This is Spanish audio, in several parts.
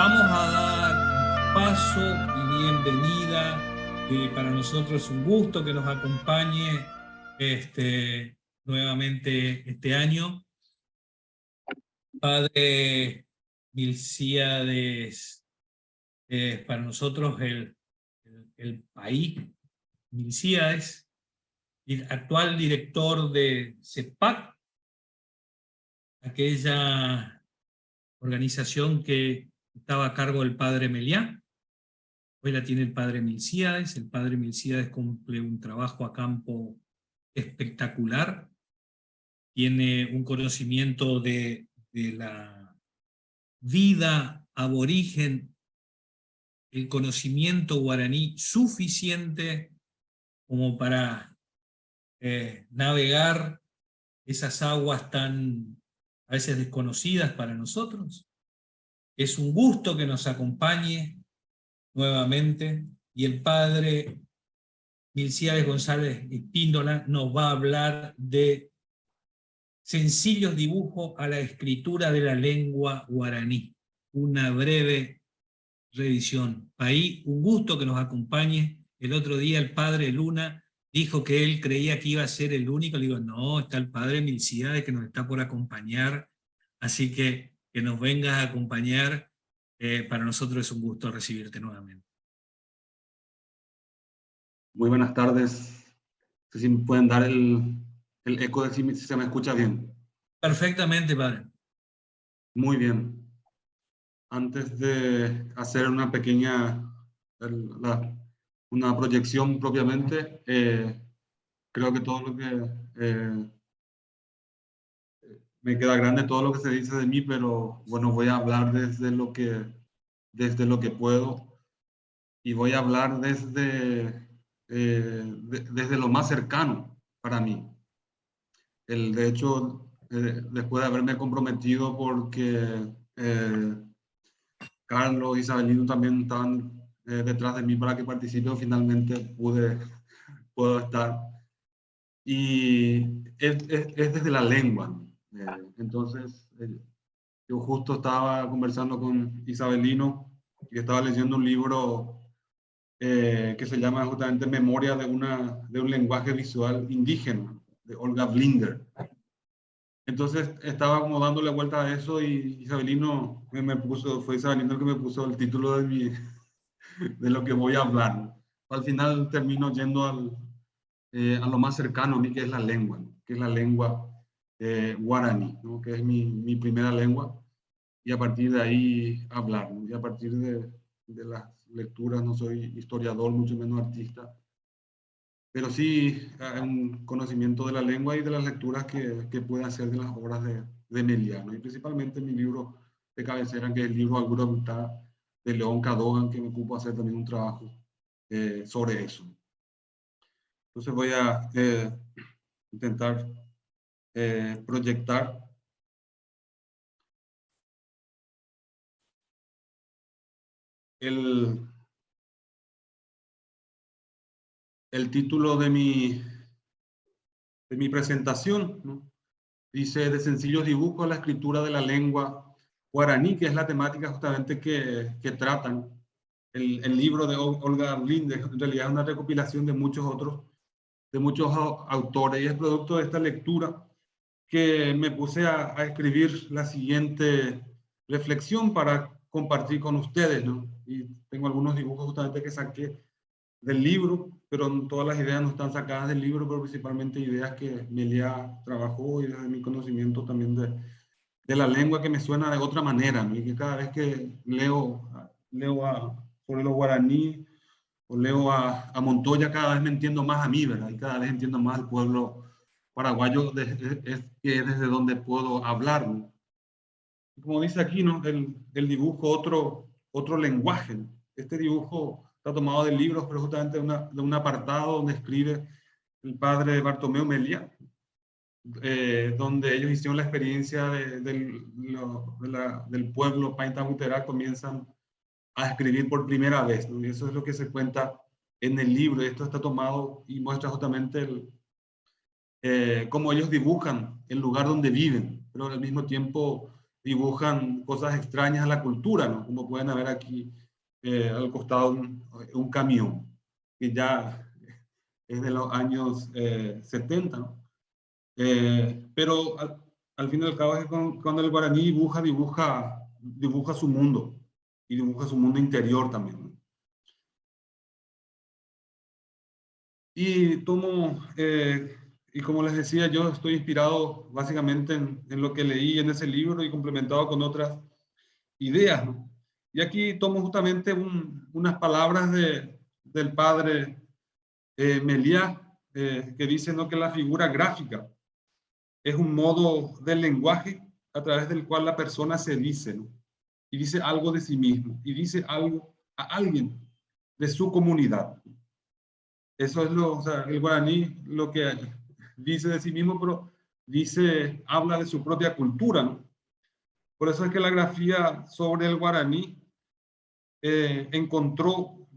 Vamos a dar paso y bienvenida. Para nosotros es un gusto que nos acompañe nuevamente este año. Padre Milcíades, para nosotros el país, Milcíades, actual director de CEPAC, aquella organización que estaba a cargo del padre Meliá. Hoy la tiene el padre Milcíades. El padre Milcíades cumple un trabajo a campo espectacular. Tiene un conocimiento de la vida aborigen, el conocimiento guaraní suficiente como para navegar esas aguas tan a veces desconocidas para nosotros. Es un gusto que nos acompañe nuevamente, y el padre Milcíades González Espíndola nos va a hablar de sencillos dibujos a la escritura de la lengua guaraní. Una breve revisión. Ahí, un gusto que nos acompañe. El otro día el padre Luna dijo que él creía que iba a ser el único. Le digo, no, está el padre Milcíades que nos está por acompañar, así que nos vengas a acompañar. Para nosotros es un gusto recibirte nuevamente. Muy buenas tardes. No sé si me pueden dar el eco de si se me escucha bien. Perfectamente, padre. Muy bien. Antes de hacer una pequeña, una proyección propiamente, creo que todo lo que me queda grande, todo lo que se dice de mí, pero bueno, voy a hablar desde lo que puedo, y voy a hablar desde lo más cercano para mí. De hecho, después de haberme comprometido, porque Carlos y Isabelino también estaban detrás de mí para que participe, finalmente puedo estar. Y es desde la lengua. Entonces, yo justo estaba conversando con Isabelino y estaba leyendo un libro que se llama justamente Memoria de un lenguaje visual indígena, de Olga Blinder. Entonces estaba como dándole vuelta a eso, y Isabelino fue Isabelino el que me puso el título de lo que voy a hablar. Al final termino yendo a lo más cercano a mí, que es la lengua guaraní, ¿no? Que es mi primera lengua, y a partir de ahí hablar, ¿no? Y a partir de las lecturas, no soy historiador, mucho menos artista, pero sí un conocimiento de la lengua y de las lecturas que puede hacer de las obras de Meliá, ¿no? Y principalmente mi libro de cabecera, que es el libro Algura Voluntad, de León Cadogan, que me ocupo hacer también un trabajo sobre eso. Entonces voy a intentar proyectar el título de mi presentación, ¿no? Dice: de sencillos dibujos a la escritura de la lengua guaraní, que es la temática justamente que tratan el libro de Olga Blinder. En realidad es una recopilación de muchos autores, y es producto de esta lectura que me puse a escribir la siguiente reflexión para compartir con ustedes, ¿no? Y tengo algunos dibujos justamente que saqué del libro, pero todas las ideas no están sacadas del libro, pero principalmente ideas que Meliá trabajó, y desde mi conocimiento también de la lengua, que me suena de otra manera, ¿no? Y que cada vez que leo sobre los guaraní, o leo a Montoya, cada vez me entiendo más a mí, ¿verdad? Y cada vez entiendo más al pueblo paraguayo, que es desde donde puedo hablar, ¿no? Como dice aquí, ¿no? El dibujo, otro lenguaje, ¿no? Este dibujo está tomado de libros, pero justamente de un apartado donde escribe el padre Bartomeu Meliá, donde ellos hicieron la experiencia del pueblo Paintahuiterá, comienzan a escribir por primera vez, ¿no? Y eso es lo que se cuenta en el libro. Esto está tomado y muestra justamente cómo ellos dibujan el lugar donde viven, pero al mismo tiempo dibujan cosas extrañas a la cultura, ¿no? Como pueden ver aquí al costado un camión, que ya es de los años 70, ¿no? Pero al fin y al cabo es cuando el guaraní dibuja su mundo, y dibuja su mundo interior también, ¿no? Y y como les decía, yo estoy inspirado básicamente en lo que leí en ese libro y complementado con otras ideas, ¿no? Y aquí tomo justamente unas palabras del padre Meliá, que dice, ¿no?, que la figura gráfica es un modo del lenguaje a través del cual la persona se dice, ¿no? Y dice algo de sí mismo, y dice algo a alguien de su comunidad. Eso es o sea, el guaraní lo que dice de sí mismo, pero habla de su propia cultura, ¿no? Por eso es que la grafía sobre el guaraní encontró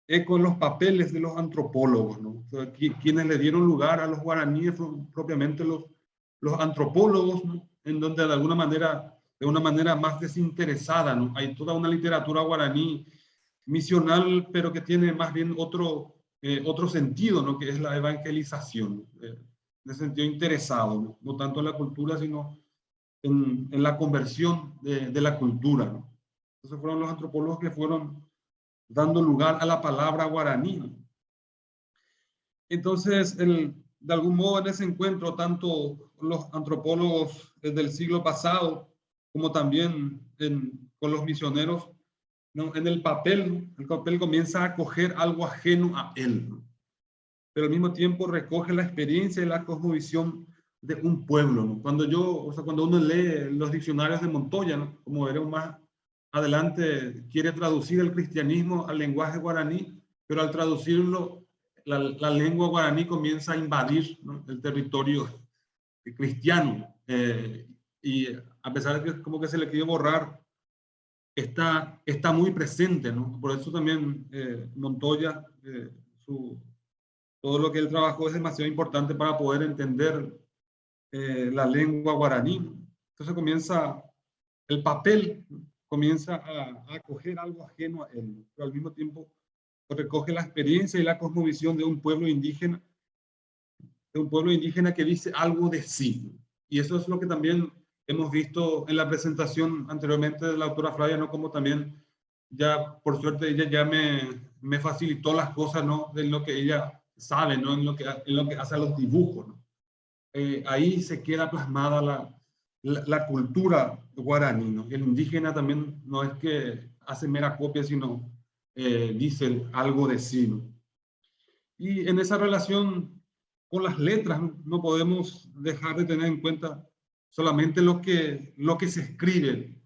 eco en los papeles de los antropólogos, ¿no? O sea, quienes le dieron lugar a los guaraníes fueron propiamente los antropólogos, ¿no? En donde de una manera más desinteresada, ¿no? Hay toda una literatura guaraní misional, pero que tiene más bien otro sentido, ¿no?, que es la evangelización, de sentido interesado, ¿no? No tanto en la cultura, sino en la conversión de la cultura, ¿no? Entonces fueron los antropólogos que fueron dando lugar a la palabra guaraní, ¿no? Entonces, de algún modo en ese encuentro, tanto los antropólogos del siglo pasado, como también con los misioneros, ¿no?, en el papel comienza a acoger algo ajeno a él, ¿no? Pero al mismo tiempo recoge la experiencia y la cosmovisión de un pueblo, ¿no? Cuando uno lee los diccionarios de Montoya, ¿no?, como veremos más adelante, quiere traducir el cristianismo al lenguaje guaraní, pero al traducirlo, la lengua guaraní comienza a invadir, ¿no?, el territorio cristiano, y a pesar de que como que se le quiere borrar, está muy presente, ¿no? Por eso también Montoya, todo lo que él trabajó es demasiado importante para poder entender la lengua guaraní. Entonces el papel comienza a acoger algo ajeno a él, pero al mismo tiempo recoge la experiencia y la cosmovisión de un pueblo indígena que dice algo de sí. Y eso es lo que también hemos visto en la presentación anteriormente de la autora Flavia, ¿no? Como también ya, por suerte, ella ya me facilitó las cosas, ¿no?, de lo que ella sabe, ¿no?, en lo que hace los dibujos, ¿no? Ahí se queda plasmada la cultura guaraní, ¿no? El indígena también no es que hace mera copia, sino dice algo de sí, ¿no? Y en esa relación con las letras, no podemos dejar de tener en cuenta solamente lo que se escribe,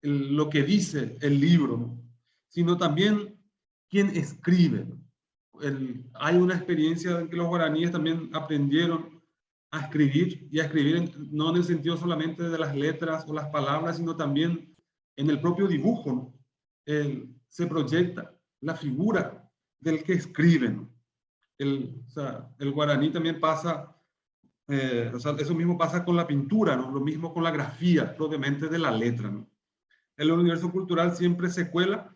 lo que dice el libro, ¿no?, sino también quién escribe, ¿no? Hay una experiencia en que los guaraníes también aprendieron a escribir, y a escribir no en el sentido solamente de las letras o las palabras, sino también en el propio dibujo, ¿no? Se proyecta la figura del que escribe, ¿no? O sea, el guaraní también pasa, o sea, eso mismo pasa con la pintura, ¿no? Lo mismo con la grafía, propiamente de la letra, ¿no? El universo cultural siempre se cuela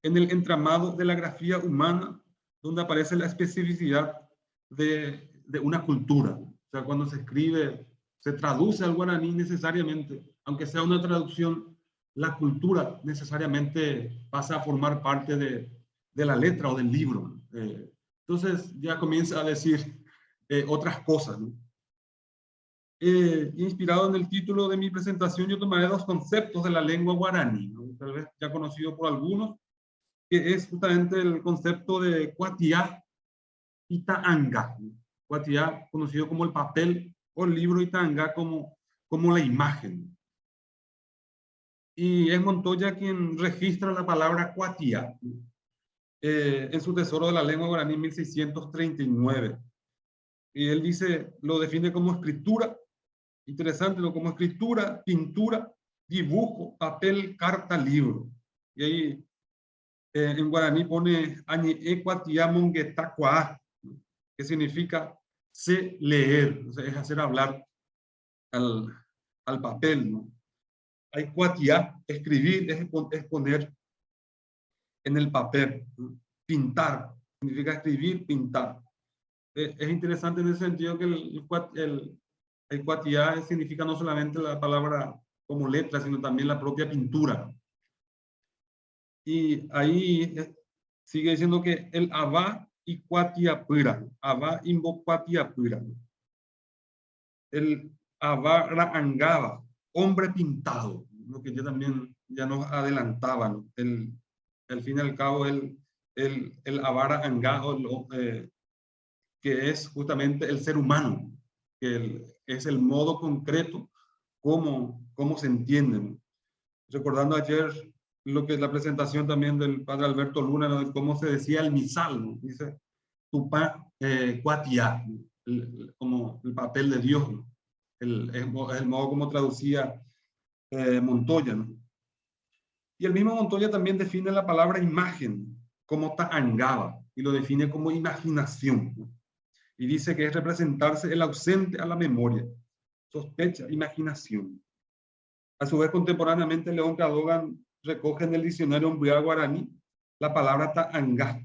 en el entramado de la grafía humana, donde aparece la especificidad de una cultura. O sea, cuando se escribe, se traduce al guaraní necesariamente, aunque sea una traducción, la cultura necesariamente pasa a formar parte de la letra o del libro. Entonces ya comienza a decir otras cosas, ¿no? Inspirado en el título de mi presentación, yo tomaré dos conceptos de la lengua guaraní, ¿no?, tal vez ya conocido por algunos, que es justamente el concepto de cuatiá y taanga, ¿no? Cuatiá, conocido como el papel o el libro, y taanga como la imagen. Y es Montoya quien registra la palabra cuatiá en su Tesoro de la Lengua Guaraní en 1639. Y él lo define como escritura. Interesante, ¿no? Como escritura, pintura, dibujo, papel, carta, libro. Y ahí en guaraní pone añecuatiamonguetacuá, que significa sé leer, o sea, es hacer hablar al papel, ¿no? hay cuatiá, escribir es poner en el papel, pintar, significa escribir, pintar. Es interesante en ese sentido que el cuatiá significa no solamente la palabra como letra, sino también la propia pintura. Y ahí sigue diciendo que el abá y cuatia pura, abá imbo cuatia pura. El abá raangaba, hombre pintado, lo que yo también ya nos adelantaban. Al fin y al cabo, el abá raangaba, que es justamente el ser humano, que es el modo concreto cómo se entienden. Recordando ayer lo que es la presentación también del padre Alberto Luna, ¿no? De cómo se decía el misal, ¿no? Dice, tupá cuatiá, como el papel de Dios, ¿no? El modo como traducía Montoya, ¿no? Y el mismo Montoya también define la palabra imagen como ta'angaba, y lo define como imaginación, ¿no? Y dice que es representarse el ausente a la memoria, sospecha, imaginación. A su vez, contemporáneamente, León Cadogan recoge en el diccionario Umbrial Guaraní la palabra ta'angá,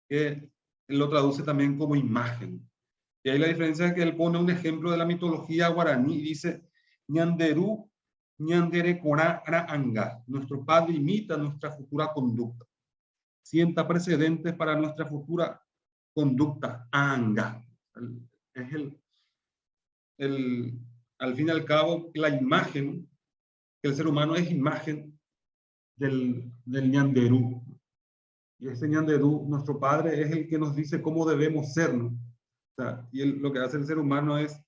que lo traduce también como imagen. Y ahí la diferencia es que él pone un ejemplo de la mitología guaraní y dice, ñanderú, ñandere corá anga. Nuestro padre imita nuestra futura conducta. Sienta precedentes para nuestra futura conducta, anga. Es al fin y al cabo, la imagen, que el ser humano es imagen del ñanderú. Y ese ñanderú, nuestro padre, es el que nos dice cómo debemos ser, ¿no? O sea, y lo que hace el ser humano es,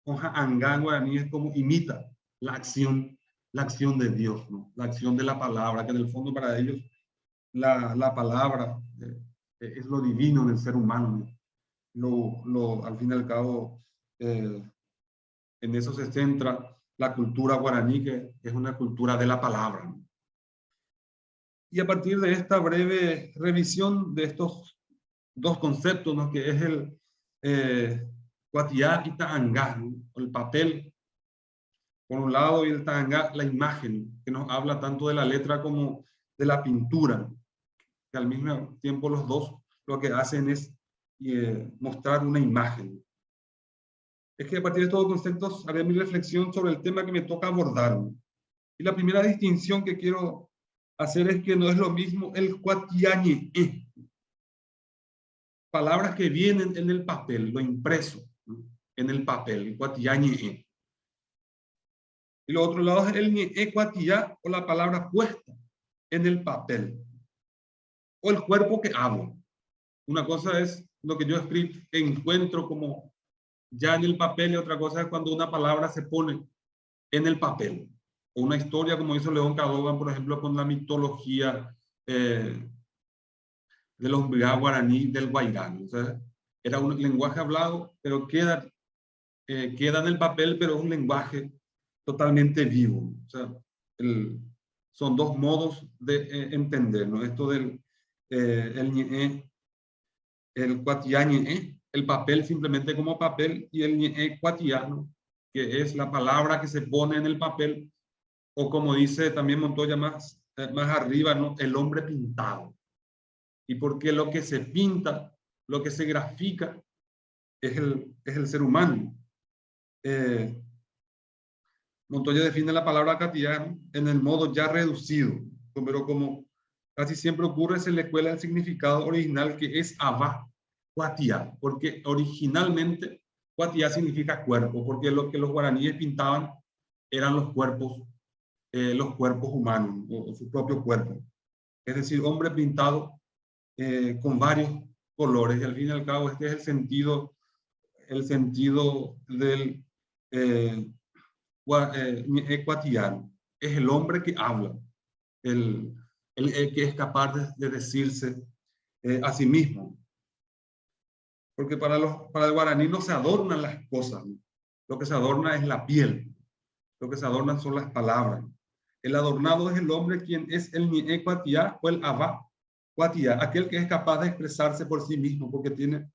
angán guaraní es como imita la acción de Dios, ¿no? La acción de la palabra, que en el fondo para ellos la palabra es lo divino del ser humano, ¿no? Al fin y al cabo, en eso se centra la cultura guaraní, que es una cultura de la palabra, ¿no? Y a partir de esta breve revisión de estos dos conceptos, ¿no? Que es el cuatiá y ta'angá, ¿no? El papel, por un lado, y el ta'angá, la imagen, que nos habla tanto de la letra como de la pintura, que al mismo tiempo los dos lo que hacen es mostrar una imagen. Es que a partir de estos dos conceptos haré mi reflexión sobre el tema que me toca abordar, ¿no? Y la primera distinción que quiero hacer es que no es lo mismo el cuatiañe, palabras que vienen en el papel, lo impreso, ¿no? En el papel, el cuatiañe. Y lo otro lado es el ñe cuatiá, o la palabra puesta en el papel, o el cuerpo que habla. Una cosa es lo que yo escribo, encuentro como ya en el papel, y otra cosa es cuando una palabra se pone en el papel. O una historia, como hizo León Cadogan, por ejemplo, con la mitología de los guaraní del Guairán. O sea, era un lenguaje hablado, pero queda en el papel, pero es un lenguaje totalmente vivo. O sea, son dos modos de entender, ¿no? Esto del el cuatiañe, el papel simplemente como papel, y el ñe cuatiano, que es la palabra que se pone en el papel, o como dice también Montoya más arriba, ¿no? El hombre pintado. Y porque lo que se pinta, lo que se grafica, es el ser humano. Montoya define la palabra cuatiano en el modo ya reducido, pero como casi siempre ocurre, se le cuela el significado original, que es abá, cuatiá, porque originalmente cuatiá significa cuerpo, porque lo que los guaraníes pintaban eran los cuerpos humanos, o su propio cuerpo. Es decir, hombre pintado con varios colores, y al fin y al cabo este es el sentido del cuatiano. Es el hombre que habla, el que es capaz de decirse a sí mismo. Porque para el guaraní no se adornan las cosas, ¿no? Lo que se adorna es la piel, lo que se adornan son las palabras. El adornado es el hombre quien es el ñe cuatiá o el abá cuatiá, aquel que es capaz de expresarse por sí mismo, porque tiene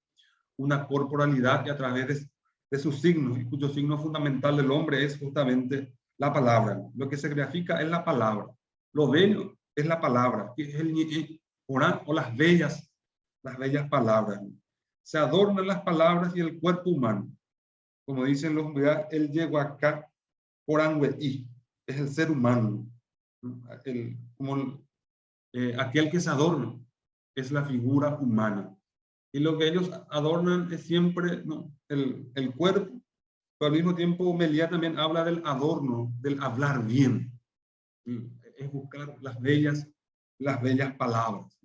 una corporalidad, y a través de sus signos, y cuyo signo fundamental del hombre es justamente la palabra. Lo que se grafica es la palabra. Lo bello es la palabra, que es el ñe Corán, o las bellas palabras. Se adornan las palabras y el cuerpo humano. Como dicen los Budas, el llegó acá, Corán es el ser humano. Aquel que se adorna es la figura humana. Y lo que ellos adornan es siempre, ¿no?, el cuerpo, pero al mismo tiempo Meliá también habla del adorno, del hablar bien. Es buscar las bellas palabras.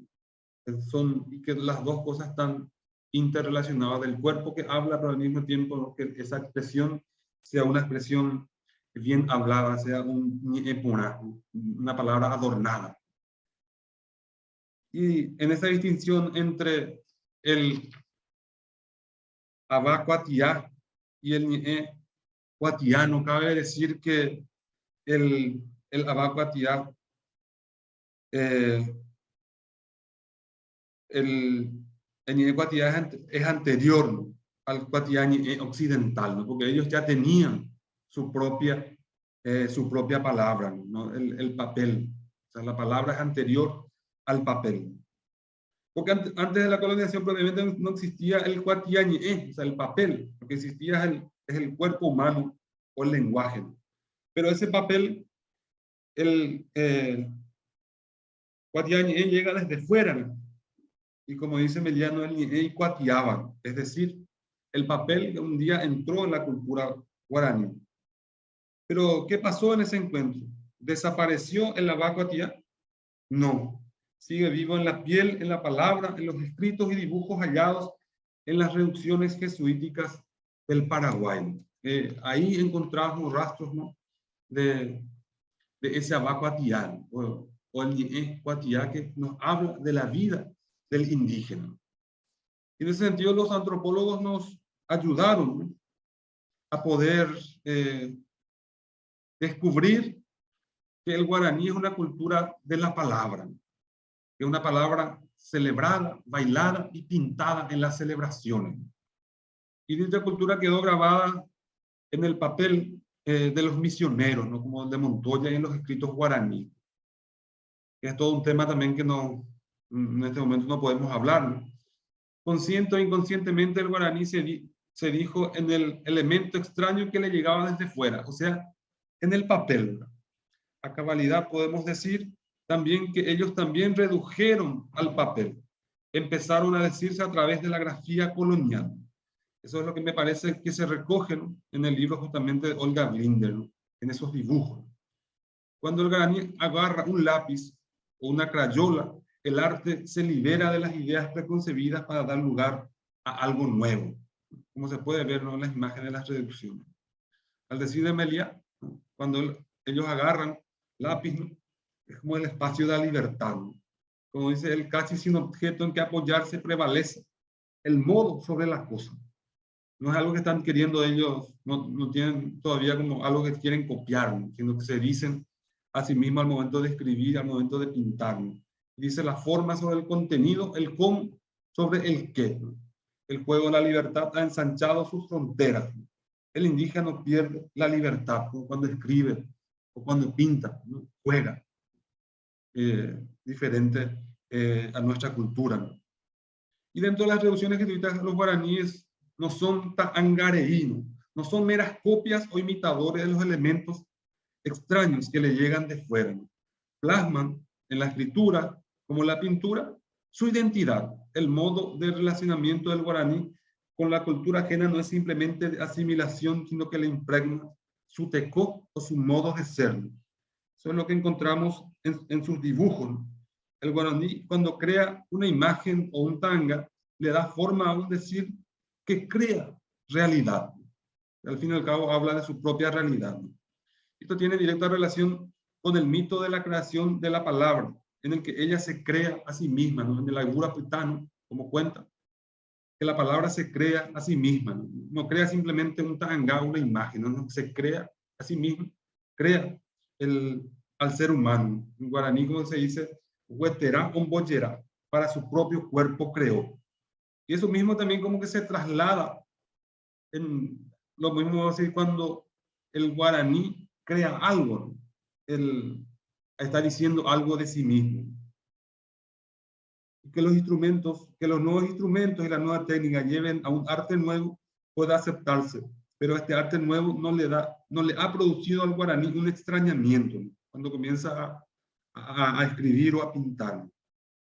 Y que las dos cosas están interrelacionadas, del cuerpo que habla, pero al mismo tiempo que esa expresión sea una expresión bien hablada, sea una palabra adornada. Y en esa distinción entre el Abba Cuatiá y el Ñe Cuatiano, cabe decir que el Abba Cuatiá, el Ñe Cuatiá es anterior, ¿no?, al Cuatiá occidental, ¿no?, porque ellos ya tenían su propia palabra, ¿no?, el papel. O sea, la palabra es anterior al papel. Porque antes de la colonización probablemente no existía el Cuatiá Ñe, o sea, el papel. Lo que existía es el cuerpo humano o el lenguaje. Pero ese papel, el Cuatiá Ñe llega desde fuera, ¿no? Y como dice Meliano, el Ñe cuatiaba, es decir, el papel que un día entró en la cultura guaraní. Pero, ¿qué pasó en ese encuentro? ¿Desapareció el Abba Cuatiá? No. Sigue vivo en la piel, en la palabra, en los escritos y dibujos hallados en las reducciones jesuíticas del Paraguay. Ahí encontramos rastros, ¿no?, de ese Abba Cuatiá, o el Ñe Cuatiá, que nos habla de la vida del indígena. En ese sentido, los antropólogos nos ayudaron, ¿no?, a poder descubrir que el guaraní es una cultura de la palabra, que es una palabra celebrada, bailada y pintada en las celebraciones. Y dicha cultura quedó grabada en el papel de los misioneros, ¿no?, como el de Montoya, y en los escritos guaraní. Es todo un tema también que en este momento no podemos hablar, ¿no? Consciente o inconscientemente, el guaraní se dijo en el elemento extraño que le llegaba desde fuera, o sea, en el papel. A cabalidad podemos decir también que ellos también redujeron al papel. Empezaron a decirse a través de la grafía colonial. Eso es lo que me parece que se recoge, ¿no?, en el libro justamente de Olga Blinder, ¿no?, en esos dibujos. Cuando el guaraní agarra un lápiz o una crayola, el arte se libera de las ideas preconcebidas para dar lugar a algo nuevo, como se puede ver, ¿no?, en las imágenes de las reducciones. Al decir de Meliá, ¿no?, cuando ellos agarran lápiz, ¿no?, es como el espacio de la libertad, ¿no? Como dice el casi sin objeto en que apoyarse prevalece el modo sobre la cosa. No es algo que están queriendo ellos, no tienen todavía como algo que quieren copiar, ¿no?, sino que se dicen a sí mismos al momento de escribir, al momento de pintar, ¿no? Dice la forma sobre el contenido, el cómo sobre el qué, ¿no? El juego de la libertad ha ensanchado sus fronteras, ¿no? El indígena no pierde la libertad, ¿no?, cuando escribe o cuando pinta, ¿no?, juega. Diferente a nuestra cultura, ¿no? Y dentro de las reducciones jesuíticas, los guaraníes no son tangareínos, no son meras copias o imitadores de los elementos extraños que le llegan de fuera, ¿no? Plasman en la escritura, como la pintura, su identidad. El modo de relacionamiento del guaraní con la cultura ajena no es simplemente de asimilación, sino que le impregna su tecó o su modo de ser, ¿no? Eso es lo que encontramos en sus dibujos, ¿no? El guaraní, cuando crea una imagen o un tanga, le da forma a un decir que crea realidad. Al fin y al cabo habla de su propia realidad, ¿no? Esto tiene directa relación con el mito de la creación de la palabra, en el que ella se crea a sí misma, ¿no? En el Aigura Pitano, como cuenta, que la palabra se crea a sí misma, ¿no? No crea simplemente un tanga, una imagen, ¿no? Se crea a sí misma, crea al ser humano. En guaraní, como se dice, hueterá un boyerá, para su propio cuerpo creó. Y eso mismo también como que se traslada en lo mismo, así, cuando el guaraní crea algo, ¿no? Él está diciendo algo de sí mismo. Que los nuevos instrumentos y la nueva técnica lleven a un arte nuevo puede aceptarse, pero este arte nuevo no le ha producido al guaraní un extrañamiento, ¿no? Cuando comienza a escribir o a pintar.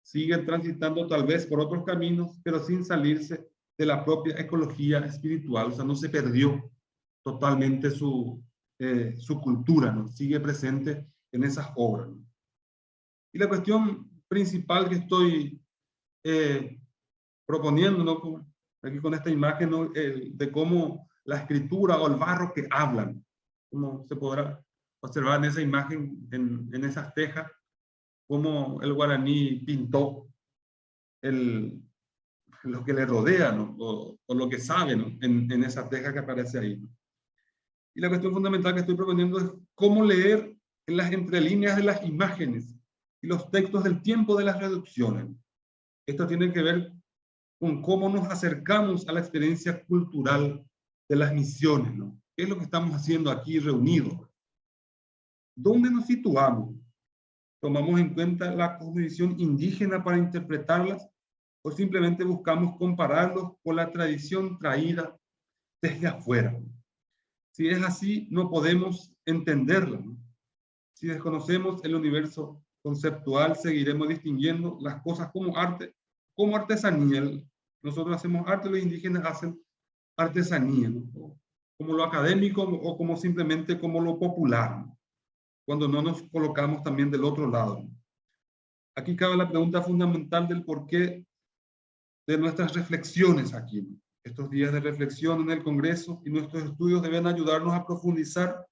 Sigue transitando tal vez por otros caminos, pero sin salirse de la propia ecología espiritual. O sea, no se perdió totalmente su cultura, ¿no? Sigue presente en esas obras, ¿no? Y la cuestión principal que estoy proponiendo, ¿no? Aquí con esta imagen, ¿no? De cómo la escritura o el barro que hablan, como se podrá observar en esa imagen, en esas tejas, cómo el guaraní pintó lo que le rodea, ¿no? O lo que sabe, ¿no? En esa teja que aparece ahí, ¿no? Y la cuestión fundamental que estoy proponiendo es cómo leer en las entrelíneas de las imágenes y los textos del tiempo de las reducciones. Esto tiene que ver con cómo nos acercamos a la experiencia cultural de las misiones, ¿no? ¿Qué es lo que estamos haciendo aquí reunidos? ¿Dónde nos situamos? ¿Tomamos en cuenta la cosmovisión indígena para interpretarlas o simplemente buscamos compararlos con la tradición traída desde afuera? Si es así, no podemos entenderla, ¿no? Si desconocemos el universo conceptual, seguiremos distinguiendo las cosas como arte, como artesanía. Nosotros hacemos arte, los indígenas hacen artesanía, ¿no? Como lo académico o como simplemente como lo popular, ¿no? Cuando no nos colocamos también del otro lado, ¿no? Aquí cabe la pregunta fundamental del porqué de nuestras reflexiones aquí, ¿no? Estos días de reflexión en el Congreso y nuestros estudios deben ayudarnos a profundizar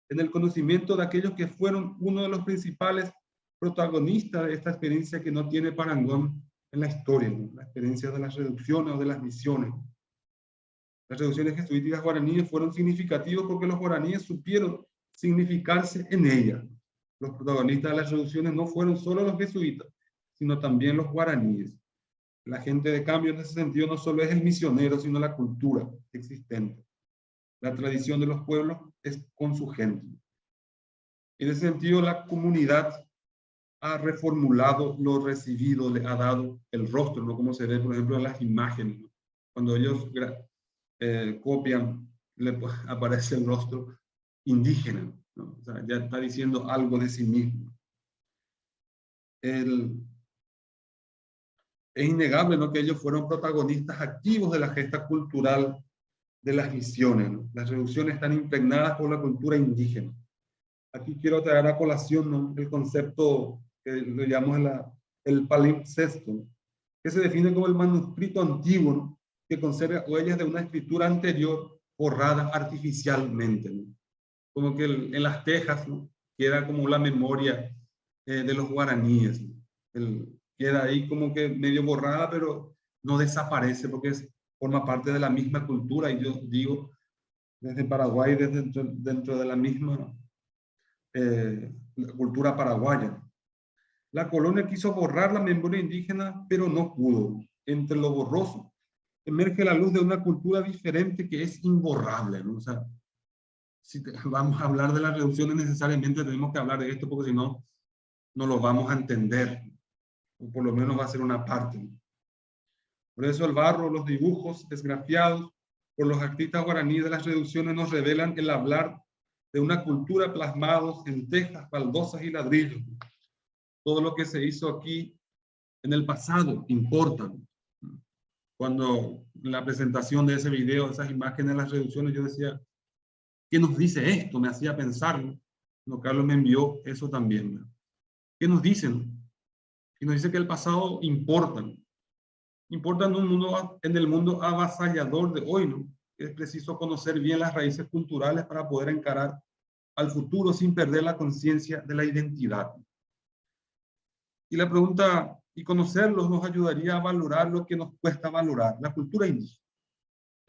en el conocimiento de aquellos que fueron uno de los principales protagonistas de esta experiencia que no tiene parangón en la historia, ¿no? La experiencia de las reducciones o de las misiones. Las reducciones jesuíticas guaraníes fueron significativas porque los guaraníes supieron significarse en ellas. Los protagonistas de las reducciones no fueron solo los jesuitas, sino también los guaraníes. La gente de cambio en ese sentido no solo es el misionero, sino la cultura existente. La tradición de los pueblos es con su gente. En ese sentido, la comunidad ha reformulado lo recibido, le ha dado el rostro, ¿no? Como se ve, por ejemplo, en las imágenes, ¿no? Cuando ellos copian, aparece el rostro indígena, ¿no? O sea, ya está diciendo algo de sí mismo. Es innegable, ¿no?, que ellos fueron protagonistas activos de la gesta cultural de las misiones, ¿no? Las reducciones están impregnadas por la cultura indígena. Aquí quiero traer a colación, ¿no?, el concepto que le llamamos el palimpsesto, ¿no?, que se define como el manuscrito antiguo, ¿no?, que conserva huellas de una escritura anterior borrada artificialmente, ¿no? Como que en las tejas, ¿no?, queda como la memoria de los guaraníes, ¿no? Queda ahí como que medio borrada, pero no desaparece porque forma parte de la misma cultura. Y yo digo, desde Paraguay, dentro de la misma cultura paraguaya. La colonia quiso borrar la memoria indígena, pero no pudo. Entre lo borroso emerge la luz de una cultura diferente que es imborrable, ¿no? O sea, si vamos a hablar de las reducciones, necesariamente tenemos que hablar de esto, porque si no, no lo vamos a entender. O por lo menos va a ser una parte, ¿no? Por eso el barro, los dibujos esgrafiados por los artistas guaraníes de las reducciones nos revelan el hablar de una cultura plasmados en tejas, baldosas y ladrillos. Todo lo que se hizo aquí en el pasado importa. Cuando en la presentación de ese video, esas imágenes de las reducciones, yo decía, ¿qué nos dice esto? Me hacía pensar, ¿no? No, Carlos me envió eso también, ¿no? ¿Qué nos dicen? Y nos dice que el pasado importa, ¿no? Importa en el mundo avasallador de hoy, ¿no? Es preciso conocer bien las raíces culturales para poder encarar al futuro sin perder la conciencia de la identidad. Y la pregunta, y conocerlos nos ayudaría a valorar lo que nos cuesta valorar, la cultura indígena.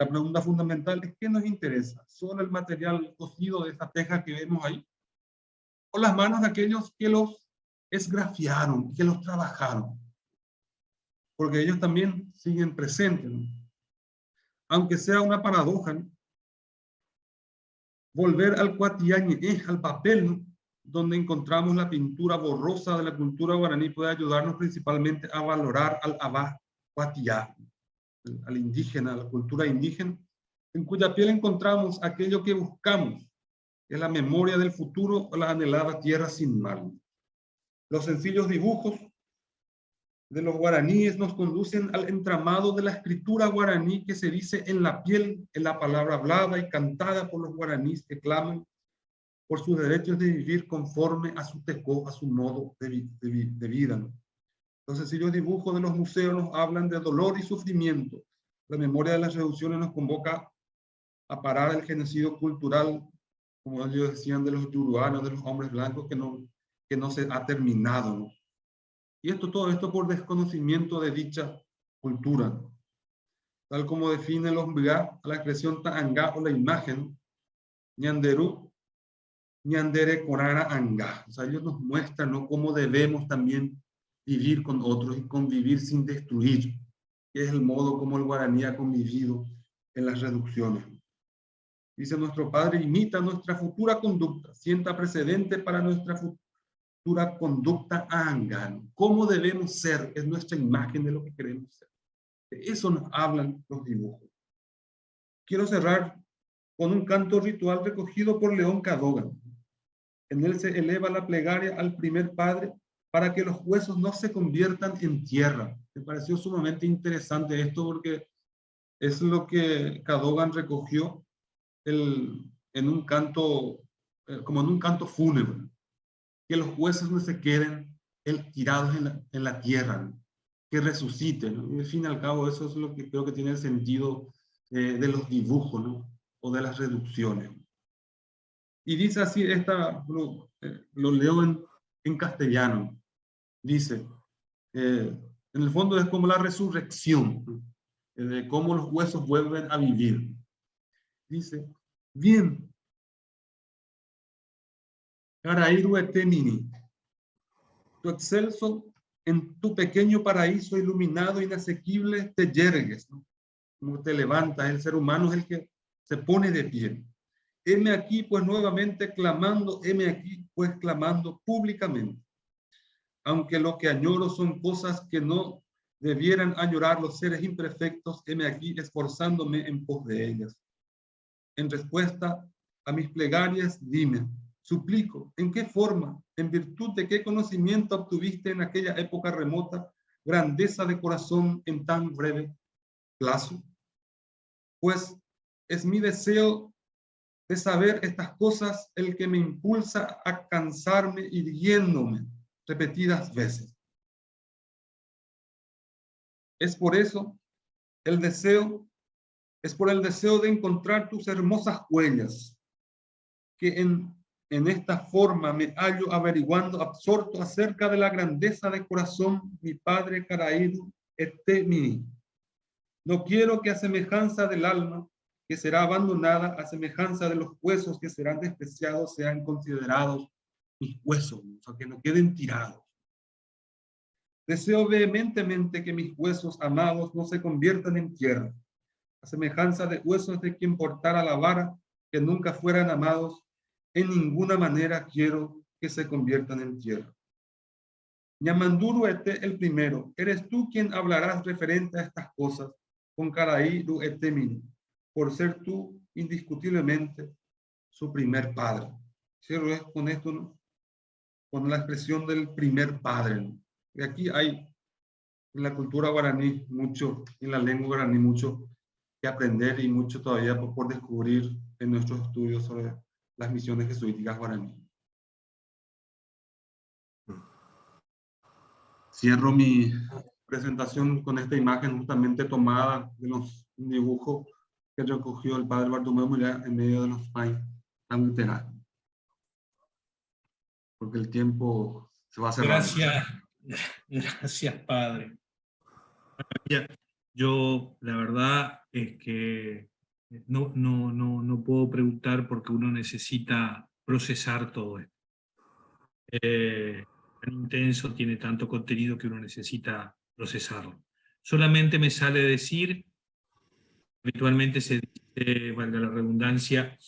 La pregunta fundamental es, ¿qué nos interesa? ¿Solo el material cocido de esa teja que vemos ahí? ¿O las manos de aquellos que los esgrafiaron, que los trabajaron? Porque ellos también siguen presentes, ¿no? Aunque sea una paradoja, ¿no? volver al cuatiañe, al papel, ¿no?, donde encontramos la pintura borrosa de la cultura guaraní, puede ayudarnos principalmente a valorar al abá cuatiá, al indígena, a la cultura indígena, en cuya piel encontramos aquello que buscamos, que es la memoria del futuro o la anhelada tierra sin mal. Los sencillos dibujos de los guaraníes nos conducen al entramado de la escritura guaraní que se dice en la piel, en la palabra hablada y cantada por los guaraníes que claman por sus derechos de vivir conforme a su tecó, a su modo de vida, ¿no? Los sencillos dibujos de los museos nos hablan de dolor y sufrimiento. La memoria de las reducciones nos convoca a parar el genocidio cultural, como ellos decían, de los yuruanos, de los hombres blancos, que no se ha terminado, ¿no? Y todo esto por desconocimiento de dicha cultura. Tal como define los Mbga, la expresión ta'angá o la imagen, ñanderú, ñandere corara anga. O sea, ellos nos muestran, ¿no?, cómo debemos también vivir con otros y convivir sin destruir, que es el modo como el guaraní ha convivido en las reducciones. Dice: nuestro padre imita nuestra futura conducta, sienta precedente para nuestra futura conducta anga. ¿Cómo debemos ser? Es nuestra imagen de lo que queremos ser. De eso nos hablan los dibujos. Quiero cerrar con un canto ritual recogido por León Cadogan. En él se eleva la plegaria al primer padre para que los huesos no se conviertan en tierra. Me pareció sumamente interesante esto porque es lo que Cadogan recogió en un canto, como en un canto fúnebre, que los huesos no se queden tirados en la tierra, ¿no?, que resuciten, ¿no? Y al fin y al cabo eso es lo que creo que tiene el sentido de los dibujos, ¿no?, o de las reducciones. Y dice así, lo leo en castellano, dice, en el fondo es como la resurrección, ¿no?, de cómo los huesos vuelven a vivir. Dice: bien, Carairu etemini, tu excelso, en tu pequeño paraíso iluminado, inasequible, te yergues, ¿no?, como te levantas. El ser humano es el que se pone de pie. Heme aquí, pues, nuevamente clamando, heme aquí, pues, clamando públicamente. Aunque lo que añoro son cosas que no debieran añorar los seres imperfectos, heme aquí esforzándome en pos de ellas. En respuesta a mis plegarias, dime, suplico, ¿en qué forma, en virtud de qué conocimiento obtuviste en aquella época remota grandeza de corazón en tan breve plazo? Pues es mi deseo de saber estas cosas el que me impulsa a cansarme irguiéndome repetidas veces. Es por eso el deseo, es por el deseo de encontrar tus hermosas huellas, que en esta forma me hallo averiguando absorto acerca de la grandeza de corazón mi padre Carairu etemini. No quiero que a semejanza del alma que será abandonada, a semejanza de los huesos que serán despreciados, sean considerados mis huesos, o sea, que no queden tirados. Deseo vehementemente que mis huesos amados no se conviertan en tierra, a semejanza de huesos de quien portara la vara, que nunca fueran amados. En ninguna manera quiero que se conviertan en tierra. Ñamanduru ete el primero, eres tú quien hablarás referente a estas cosas con Carairu etemini, por ser tú indiscutiblemente su primer padre. Cierro con esto, ¿no?, con la expresión del primer padre, ¿no? Y aquí hay en la cultura guaraní mucho, en la lengua guaraní mucho que aprender y mucho todavía por descubrir en nuestros estudios sobre las misiones jesuíticas guaraní. Cierro mi presentación con esta imagen justamente tomada de los dibujos que recogió el padre Bartolomé Muriá en medio de los países tan literarios. Porque el tiempo se va cerrando. Gracias, padre. Yo, la verdad es que no puedo preguntar porque uno necesita procesar todo esto. Tan intenso, tiene tanto contenido que uno necesita procesarlo. Solamente me sale decir, habitualmente se dice, valga la redundancia,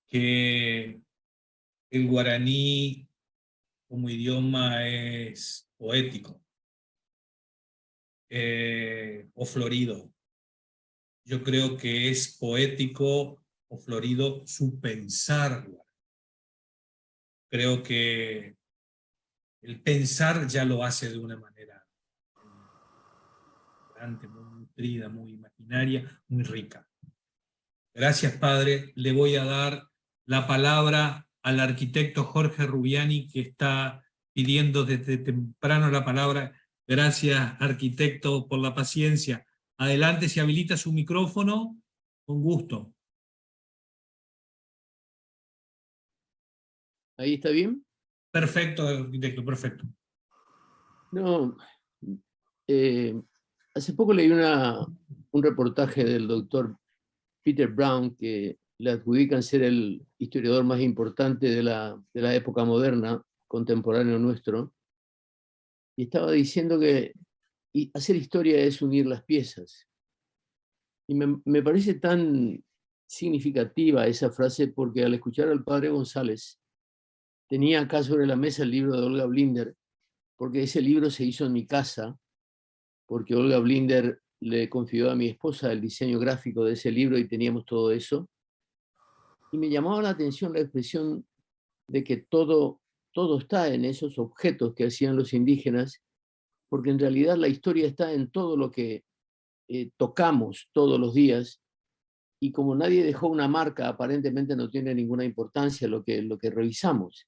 que el guaraní como idioma es poético o florido. Yo creo que es poético o florido su pensar. Creo que el pensar ya lo hace de una manera muy nutrida, muy imaginaria, muy rica. Gracias, padre. Le voy a dar la palabra al arquitecto Jorge Rubiani, que está pidiendo desde temprano la palabra. Gracias, arquitecto, por la paciencia. Adelante, si habilita su micrófono, con gusto. ¿Ahí está bien? Perfecto, arquitecto, perfecto. No, hace poco leí un reportaje del doctor Peter Brown, que le adjudican ser el historiador más importante de la época moderna, contemporáneo nuestro, y estaba diciendo que hacer historia es unir las piezas. Y me parece tan significativa esa frase, porque al escuchar al padre González, tenía acá sobre la mesa el libro de Olga Blinder, porque ese libro se hizo en mi casa, porque Olga Blinder le confió a mi esposa el diseño gráfico de ese libro y teníamos todo eso. Y me llamaba la atención la expresión de que todo está en esos objetos que hacían los indígenas, porque en realidad la historia está en todo lo que tocamos todos los días, y como nadie dejó una marca, aparentemente no tiene ninguna importancia lo que revisamos.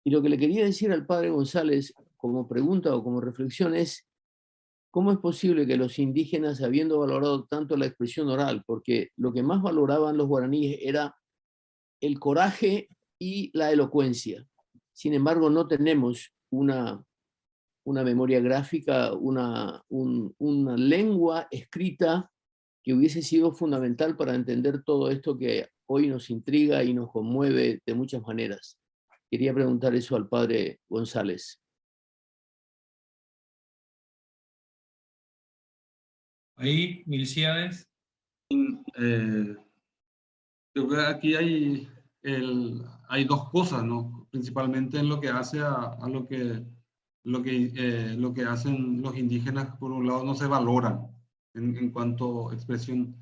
Y lo que le quería decir al padre González como pregunta o como reflexión es: ¿cómo es posible que los indígenas, habiendo valorado tanto la expresión oral, porque lo que más valoraban los guaraníes era el coraje y la elocuencia, sin embargo no tenemos una memoria gráfica, una lengua escrita que hubiese sido fundamental para entender todo esto que hoy nos intriga y nos conmueve de muchas maneras? Quería preguntar eso al padre González. Ahí, Milcíades. Yo creo que aquí hay dos cosas, ¿no? Principalmente en lo que hace a lo que hacen los indígenas. Por un lado, no se valoran en cuanto a expresión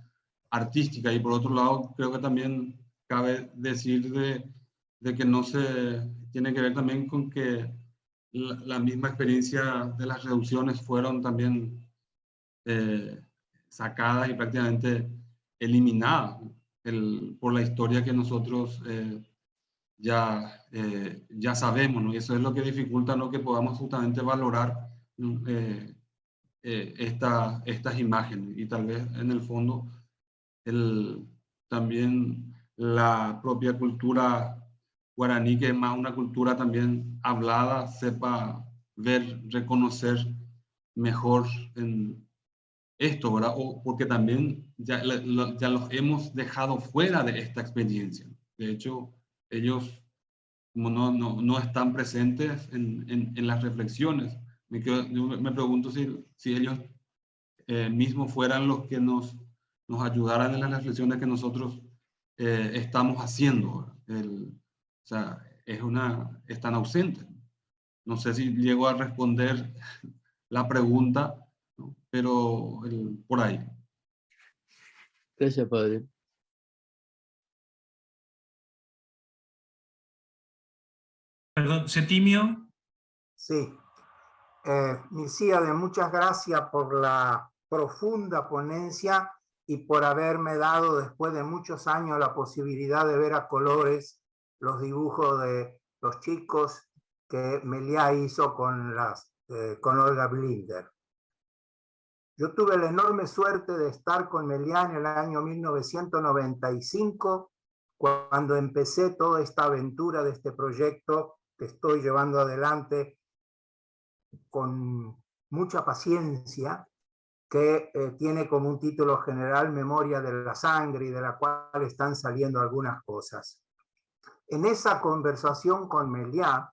artística, y por otro lado, creo que también cabe decir de que no se tiene que ver también con que la misma experiencia de las reducciones fueron también sacadas y prácticamente eliminadas por la historia que nosotros ya sabemos, ¿no? Y eso es lo que dificulta, ¿no?, que podamos justamente valorar estas imágenes. Y tal vez en el fondo también la propia cultura guaraní, que es más una cultura también hablada, sepa ver, reconocer mejor en esto, ¿verdad? O porque también ya los hemos dejado fuera de esta experiencia. De hecho, ellos como no están presentes en las reflexiones. Yo me pregunto si ellos mismos fueran los que nos ayudaran en las reflexiones que nosotros estamos haciendo. O sea, están ausentes. No sé si llego a responder la pregunta, ¿no? Pero por ahí. Gracias, padre. Perdón, Septimio. Sí. Milcíades, muchas gracias por la profunda ponencia y por haberme dado, después de muchos años, la posibilidad de ver a colores los dibujos de los chicos que Meliá hizo con Olga Blinder. Yo tuve la enorme suerte de estar con Meliá en el año 1995, cuando empecé toda esta aventura de este proyecto que estoy llevando adelante con mucha paciencia, que tiene como un título general Memoria de la Sangre, y de la cual están saliendo algunas cosas. En esa conversación con Meliá,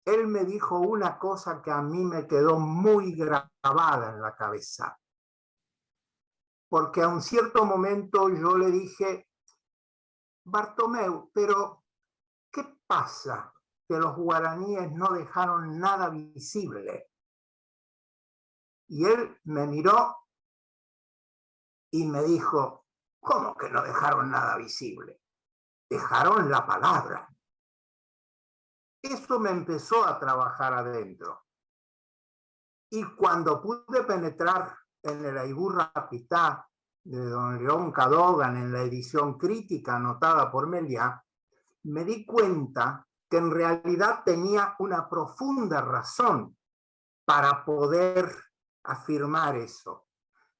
él me dijo una cosa que a mí me quedó muy grabada en la cabeza, porque a un cierto momento yo le dije: Bartomeu, pero ¿qué pasa? Que los guaraníes no dejaron nada visible. Y él me miró y me dijo, ¿cómo que no dejaron nada visible? Dejaron la palabra. Eso me empezó a trabajar adentro. Y cuando pude penetrar en el Aigurra Pitá de don León Cadogan en la edición crítica anotada por Meliá, me di cuenta que en realidad tenía una profunda razón para poder afirmar eso.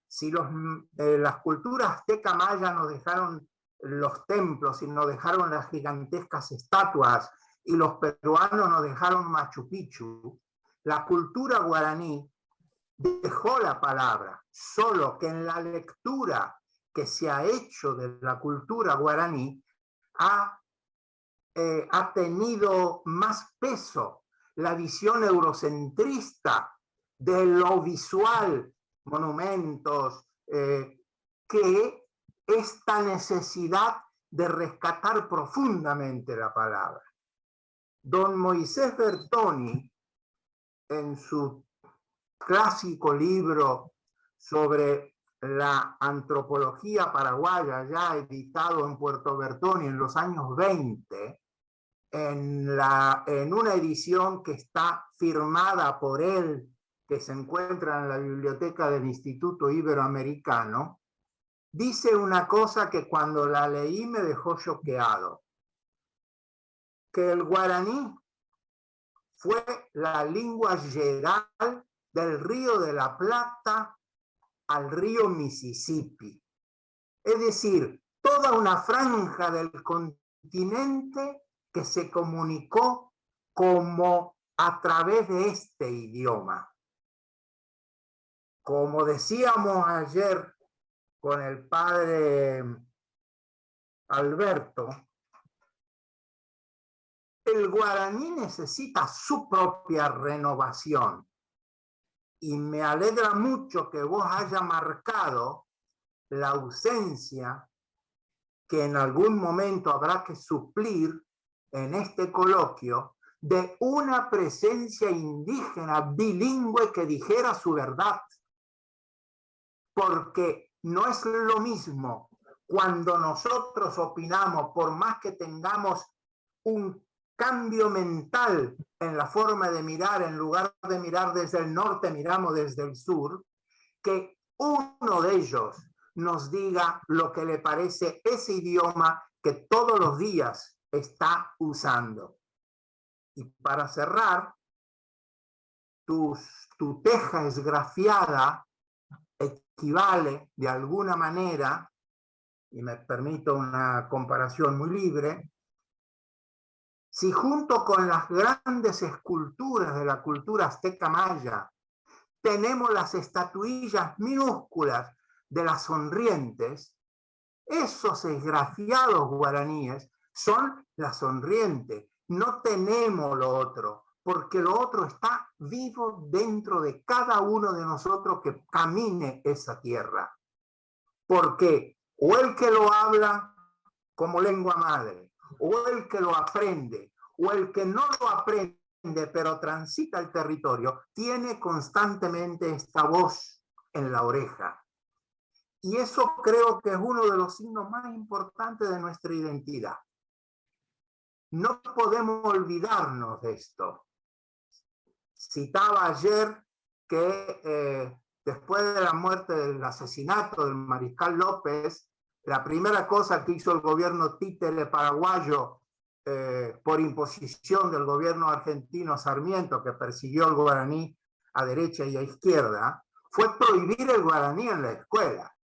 Si las culturas azteca maya nos dejaron los templos y nos dejaron las gigantescas estatuas y los peruanos nos dejaron Machu Picchu, la cultura guaraní dejó la palabra, solo que en la lectura que se ha hecho de la cultura guaraní ha tenido más peso la visión eurocentrista de lo visual, monumentos, que esta necesidad de rescatar profundamente la palabra. Don Moisés Bertoni, en su clásico libro sobre la antropología paraguaya, ya editado en Puerto Bertoni en los años 20, en una edición que está firmada por él, que se encuentra en la biblioteca del Instituto Iberoamericano, dice una cosa que cuando la leí me dejó choqueado, que el guaraní fue la lengua geral del Río de la Plata al río Mississippi. Es decir, toda una franja del continente que se comunicó como a través de este idioma. Como decíamos ayer con el padre Alberto, el guaraní necesita su propia renovación. Y me alegra mucho que vos haya marcado la ausencia que en algún momento habrá que suplir en este coloquio de una presencia indígena bilingüe que dijera su verdad. Porque no es lo mismo cuando nosotros opinamos, por más que tengamos un cambio mental en la forma de mirar, en lugar de mirar desde el norte, miramos desde el sur, que uno de ellos nos diga lo que le parece ese idioma que todos los días está usando. Y para cerrar, tu teja esgrafiada equivale de alguna manera, y me permito una comparación muy libre, si junto con las grandes esculturas de la cultura azteca maya tenemos las estatuillas minúsculas de las sonrientes, esos esgrafiados guaraníes son la sonriente. No tenemos lo otro, porque lo otro está vivo dentro de cada uno de nosotros que camine esa tierra. Porque o el que lo habla como lengua madre, o el que lo aprende, o el que no lo aprende pero transita el territorio, tiene constantemente esta voz en la oreja. Y eso creo que es uno de los signos más importantes de nuestra identidad. No podemos olvidarnos de esto. Citaba ayer que después de la muerte del asesinato del mariscal López, la primera cosa que hizo el gobierno títere paraguayo por imposición del gobierno argentino Sarmiento, que persiguió el guaraní a derecha y a izquierda, fue prohibir el guaraní en la escuela.